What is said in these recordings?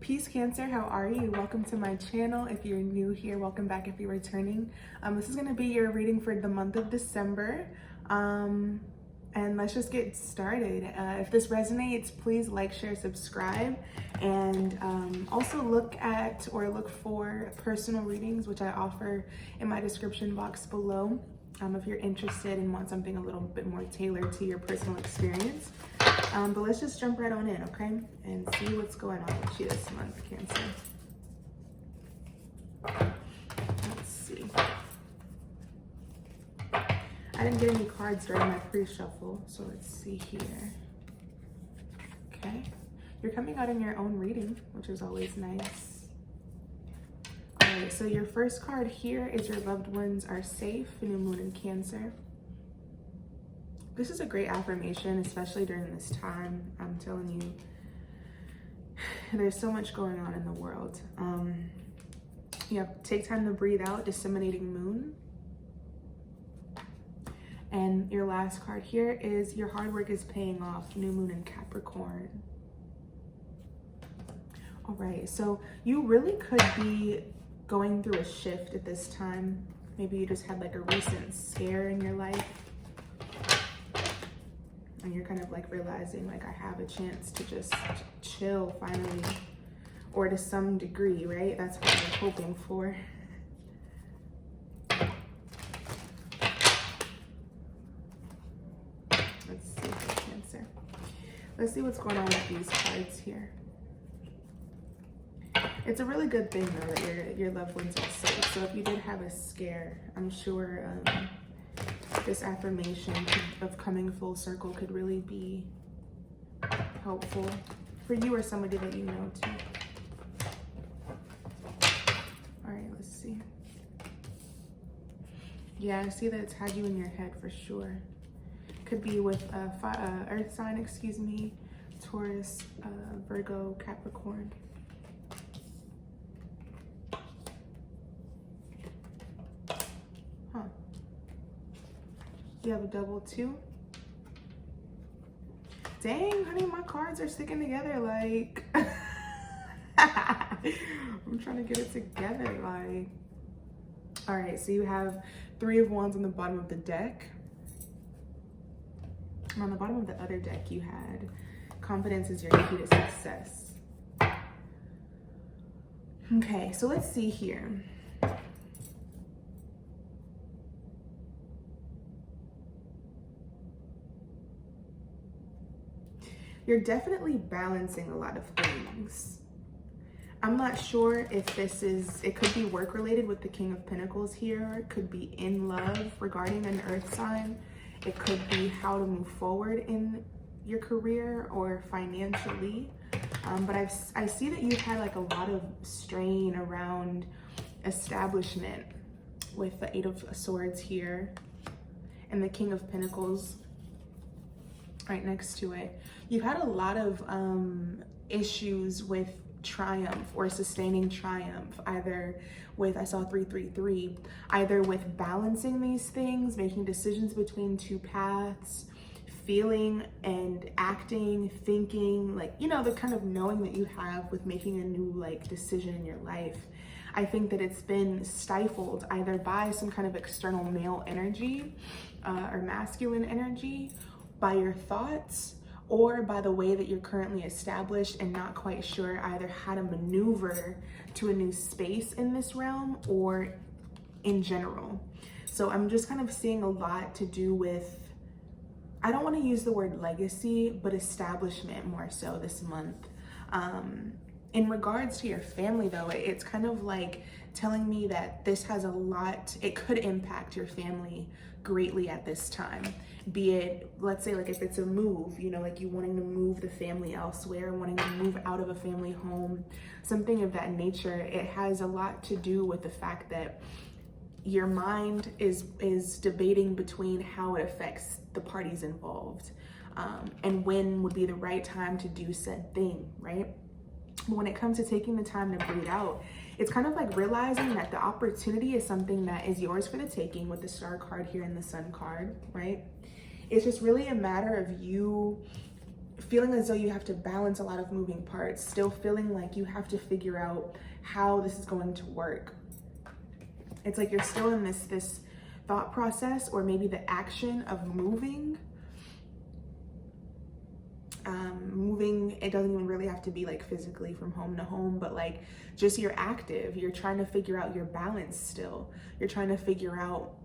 Peace, Cancer. How are you? Welcome to my channel. If you're new here, welcome back if you're returning. This is going to be your reading for the month of December. And let's just get started. If this resonates, please like, share, subscribe, and also look for personal readings, which I offer in my description box below. If you're interested and want something a little bit more tailored to your personal experience. But let's just jump right on in, okay? And see what's going on with you this month, Cancer. Let's see. I didn't get any cards during my pre-shuffle, so let's see here. Okay. You're coming out in your own reading, which is always nice. All right, so your first card here is your loved ones are safe, new moon in Cancer. This is a great affirmation, especially during this time. I'm telling you, there's so much going on in the world. You have to take time to breathe out, disseminating moon. And your last card here is your hard work is paying off, new moon in Capricorn. All right, so you really could be going through a shift at this time. Maybe you just had like a recent scare in your life. And you're kind of like realizing like I have a chance to just chill finally, or to some degree, right? That's what I'm hoping for. Let's see, Cancer. Let's see what's going on with these cards here. It's a really good thing though that your loved ones are safe. So if you did have a scare, I'm sure this affirmation of coming full circle could really be helpful for you or somebody that you know too. All right, let's see. Yeah, I see that it's had you in your head for sure. Could be with earth sign, excuse me, Taurus, Virgo, Capricorn. Huh. You have a double two. Dang, honey, my cards are sticking together like I'm trying to get it together like. All right, so you have 3 of Wands on the bottom of the deck. And on the bottom of the other deck, you had confidence is your key to success. Okay, so let's see here. You're definitely balancing a lot of things. I'm not sure if it could be work related with the King of Pentacles here. It could be in love regarding an earth sign. It could be how to move forward in your career or financially. But I see that you've had like a lot of strain around establishment with the 8 of Swords here and the King of Pentacles right next to it. You've had a lot of issues with triumph or sustaining triumph, either with, I saw 333, either with balancing these things, making decisions between 2 paths, feeling and acting, thinking, like, you know, the kind of knowing that you have with making a new like decision in your life. I think that it's been stifled either by some kind of external male energy or masculine energy, by your thoughts, or by the way that you're currently established and not quite sure either how to maneuver to a new space in this realm or in general. So I'm just kind of seeing a lot to do with, I don't want to use the word legacy, but establishment more so this month. In regards to your family though, it's kind of like telling me that this has a lot, it could impact your family greatly at this time. Be it, let's say like if it's a move, you know, like you wanting to move the family elsewhere, wanting to move out of a family home, something of that nature. It has a lot to do with the fact that your mind is debating between how it affects the parties involved, and when would be the right time to do said thing, right? But when it comes to taking the time to breathe out, it's kind of like realizing that the opportunity is something that is yours for the taking with the Star card here and the Sun card, right? It's just really a matter of you feeling as though you have to balance a lot of moving parts, still feeling like you have to figure out how this is going to work. It's like you're still in this thought process, or maybe the action of moving. Moving, it doesn't even really have to be like physically from home to home, but like just you're active, you're trying to figure out your balance still. You're trying to figure out,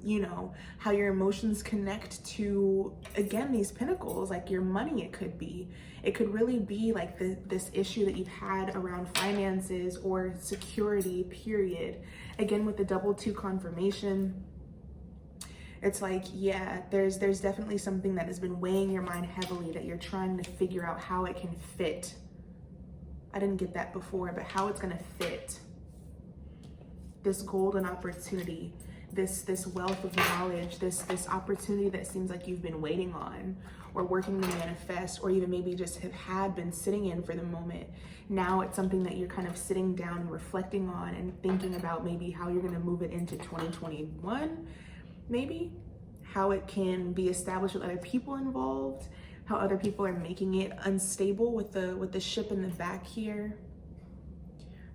you know, how your emotions connect to, again, these pinnacles, like your money. It could really be like this issue that you've had around finances or security, period. Again, with the double 2 confirmation, it's like, yeah, there's definitely something that has been weighing your mind heavily that you're trying to figure out how it can fit. I didn't get that before, but how it's gonna fit. This golden opportunity, this wealth of knowledge, this opportunity that seems like you've been waiting on or working to manifest, or even maybe just have been sitting in for the moment. Now it's something that you're kind of sitting down and reflecting on and thinking about maybe how you're gonna move it into 2021. Maybe how it can be established with other people involved, how other people are making it unstable with the ship in the back here,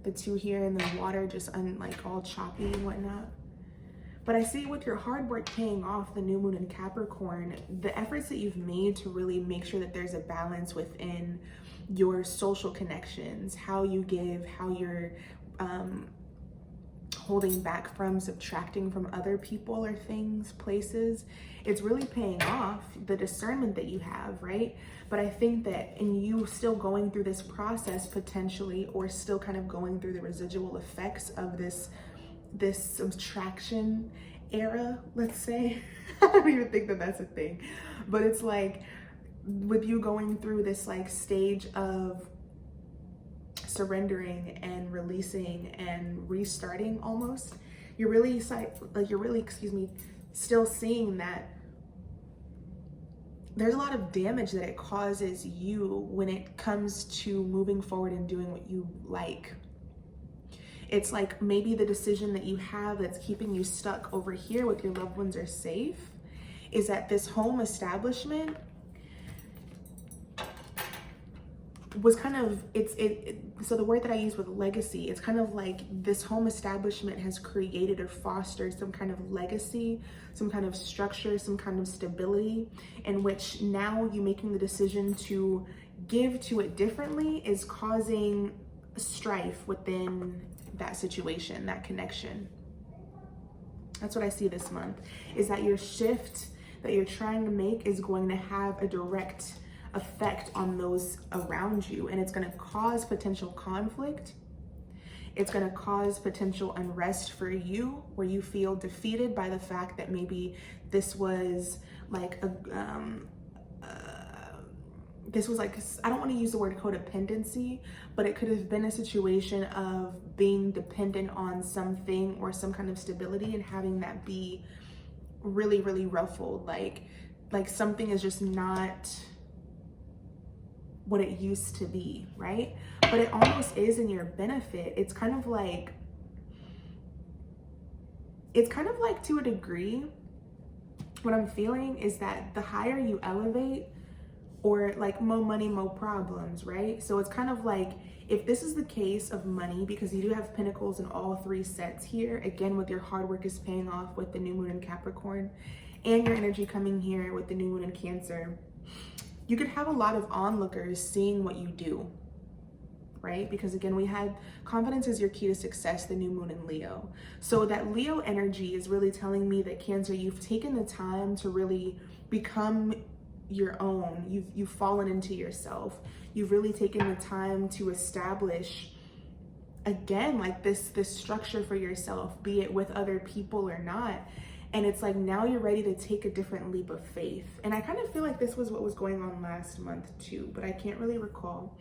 the 2 here in the water, just like all choppy and whatnot. But I see with your hard work paying off, the new moon in Capricorn, the efforts that you've made to really make sure that there's a balance within your social connections, how you give, how you're holding back from, subtracting from other people or things, places, it's really paying off, the discernment that you have, right? But I think that in you still going through this process potentially, or still kind of going through the residual effects of this subtraction era, let's say. I don't even think that that's a thing, but it's like with you going through this like stage of surrendering and releasing and restarting, almost, you're really still seeing that there's a lot of damage that it causes you when it comes to moving forward and doing what you like. It's like maybe the decision that you have that's keeping you stuck over here with your loved ones are safe is that this home establishment was kind of, so the word that I use with legacy, it's kind of like this home establishment has created or fostered some kind of legacy, some kind of structure, some kind of stability, in which now you making the decision to give to it differently is causing strife within that situation, that connection. That's what I see this month, is that your shift that you're trying to make is going to have a direct effect on those around you, and it's going to cause potential conflict. It's going to cause potential unrest for you, where you feel defeated by the fact that maybe this was like I don't want to use the word codependency, but it could have been a situation of being dependent on something or some kind of stability and having that be really, really ruffled. Like something is just not what it used to be, right? But it almost is in your benefit. It's kind of like to a degree, what I'm feeling is that the higher you elevate, or like more money, more problems, right? So it's kind of like, if this is the case of money, because you do have pentacles in all 3 sets here, again, with your hard work is paying off with the new moon in Capricorn, and your energy coming here with the new moon in Cancer, you could have a lot of onlookers seeing what you do, right? Because again, we had confidence is your key to success, the new moon in Leo. So that Leo energy is really telling me that Cancer, you've taken the time to really become your own. You've fallen into yourself. You've really taken the time to establish, again, like this structure for yourself, be it with other people or not. And it's like, now you're ready to take a different leap of faith. And I kind of feel like this was what was going on last month too, but I can't really recall.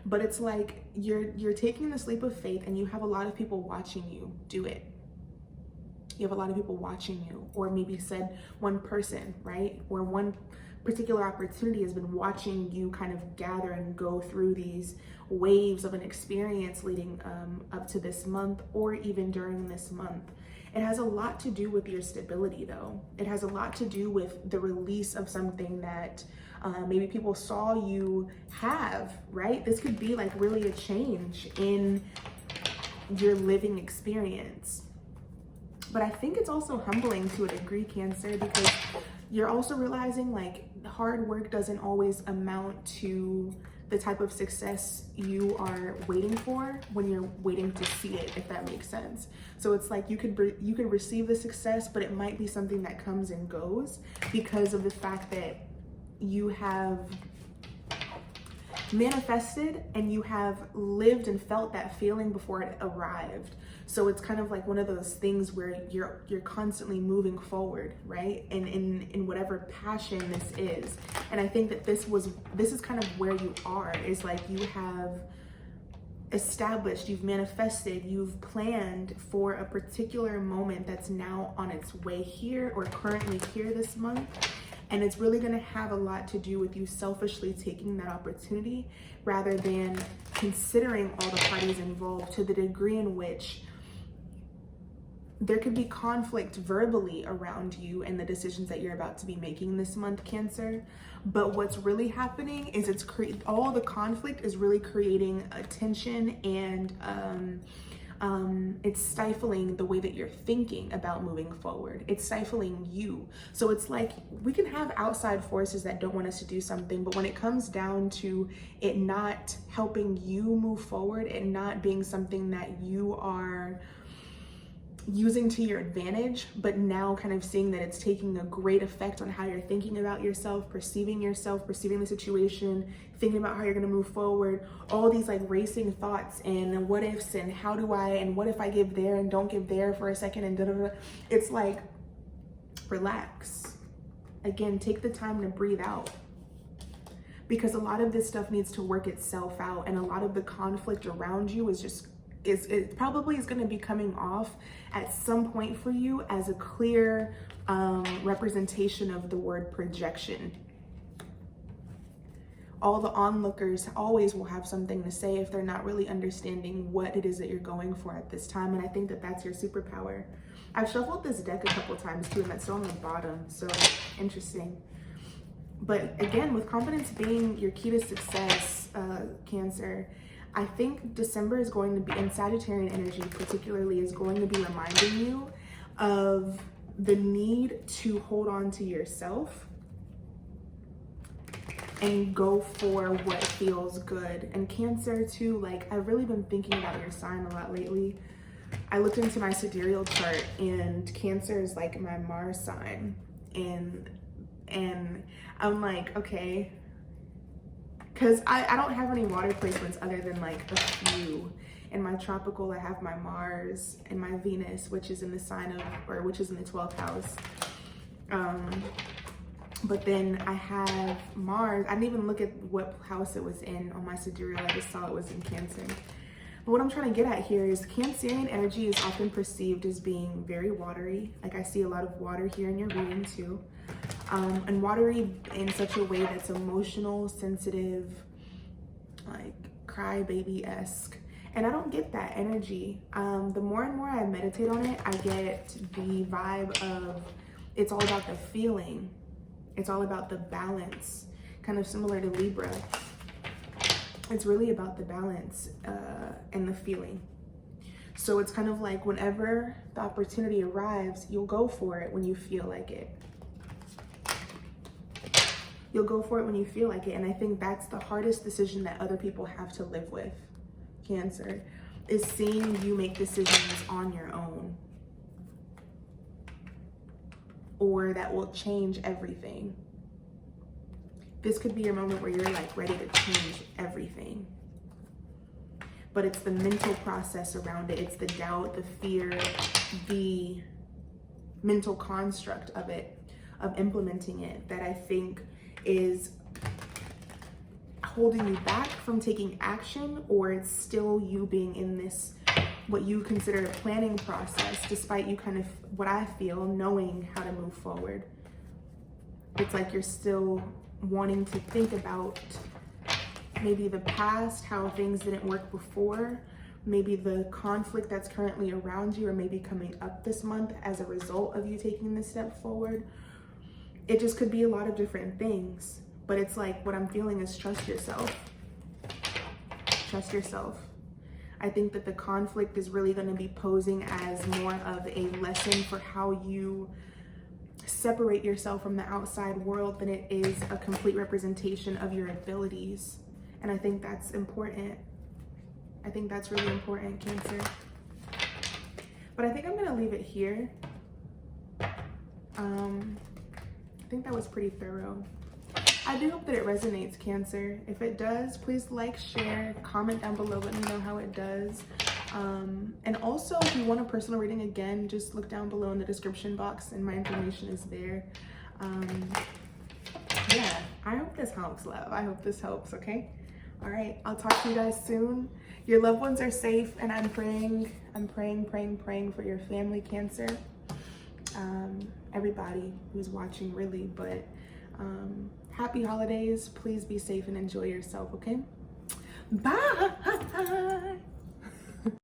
But it's like, you're taking this leap of faith, and you have a lot of people watching you do it. You have a lot of people watching you, or maybe said one person, right? Or one particular opportunity has been watching you kind of gather and go through these waves of an experience leading up to this month, or even during this month. It has a lot to do with your stability though. It has a lot to do with the release of something that Maybe people saw you have, right? This could be like really a change in your living experience. But I think it's also humbling to a degree, Cancer, because you're also realizing like hard work doesn't always amount to the type of success you are waiting for when you're waiting to see it, if that makes sense. So it's like you could receive the success, but it might be something that comes and goes because of the fact that you have manifested and you have lived and felt that feeling before it arrived. So it's kind of like one of those things where you're constantly moving forward, right? And in whatever passion this is. And I think that this is kind of where you are, is like you have established, you've manifested, you've planned for a particular moment that's now on its way here or currently here this month. And it's really gonna have a lot to do with you selfishly taking that opportunity rather than considering all the parties involved, to the degree in which there could be conflict verbally around you and the decisions that you're about to be making this month, Cancer. But what's really happening is all the conflict is really creating a tension, and it's stifling the way that you're thinking about moving forward. It's stifling you. So it's like we can have outside forces that don't want us to do something, but when it comes down to it not helping you move forward and not being something that you are using to your advantage, but now kind of seeing that it's taking a great effect on how you're thinking about yourself, perceiving the situation, thinking about how you're going to move forward, all these like racing thoughts and what ifs and how do I, and what if I give there and don't give there for a second and da-da-da. It's like, relax. Again, take the time to breathe out, because a lot of this stuff needs to work itself out, and a lot of the conflict around you it probably is going to be coming off at some point for you as a clear representation of the word projection. All the onlookers always will have something to say if they're not really understanding what it is that you're going for at this time. And I think that that's your superpower. I've shuffled this deck a couple times too, and that's still on the bottom, so interesting. But again, with confidence being your key to success, Cancer, I think December is going to be, and Sagittarian energy particularly, is going to be reminding you of the need to hold on to yourself and go for what feels good. And Cancer too, like I've really been thinking about your sign a lot lately. I looked into my sidereal chart, and Cancer is like my Mars sign, and I'm like, okay, because I don't have any water placements other than like a few. In my tropical, I have my Mars and my Venus, which is in the sign of, or which is in the 12th house. But then I have Mars. I didn't even look at what house it was in on my sidereal. I just saw it was in Cancer. But what I'm trying to get at here is Cancerian energy is often perceived as being very watery. Like I see a lot of water here in your reading too. And watery in such a way that's emotional, sensitive, like crybaby-esque. And I don't get that energy. The more and more I meditate on it, I get the vibe of it's all about the feeling. It's all about the balance, kind of similar to Libra. It's really about the balance and the feeling. So it's kind of like whenever the opportunity arrives, you'll go for it when you feel like it. You'll go for it when you feel like it. And I think that's the hardest decision that other people have to live with, Cancer, is seeing you make decisions on your own, or that will change everything. This could be your moment where you're like ready to change everything. But it's the mental process around it. It's the doubt, the fear, the mental construct of it, of implementing it, that I think is holding you back from taking action, or it's still you being in this, what you consider a planning process, despite you kind of, what I feel, knowing how to move forward. It's like you're still wanting to think about maybe the past, how things didn't work before, maybe the conflict that's currently around you, or maybe coming up this month as a result of you taking this step forward. It just could be a lot of different things, but it's like what I'm feeling is trust yourself. Trust yourself. I think that the conflict is really going to be posing as more of a lesson for how you separate yourself from the outside world than it is a complete representation of your abilities. And I think that's important. I think that's really important, Cancer. But I think I'm going to leave it here. I think that was pretty thorough. I do hope that it resonates, Cancer. If it does, please like, share, comment down below, let me know how it does. And also, if you want a personal reading, again, just look down below in the description box and my information is there. Yeah, I hope this helps, love. I hope this helps, okay? All right, I'll talk to you guys soon. Your loved ones are safe, and I'm praying for your family, Cancer. Everybody who's watching, really, but happy holidays. Please be safe and enjoy yourself, okay? Bye.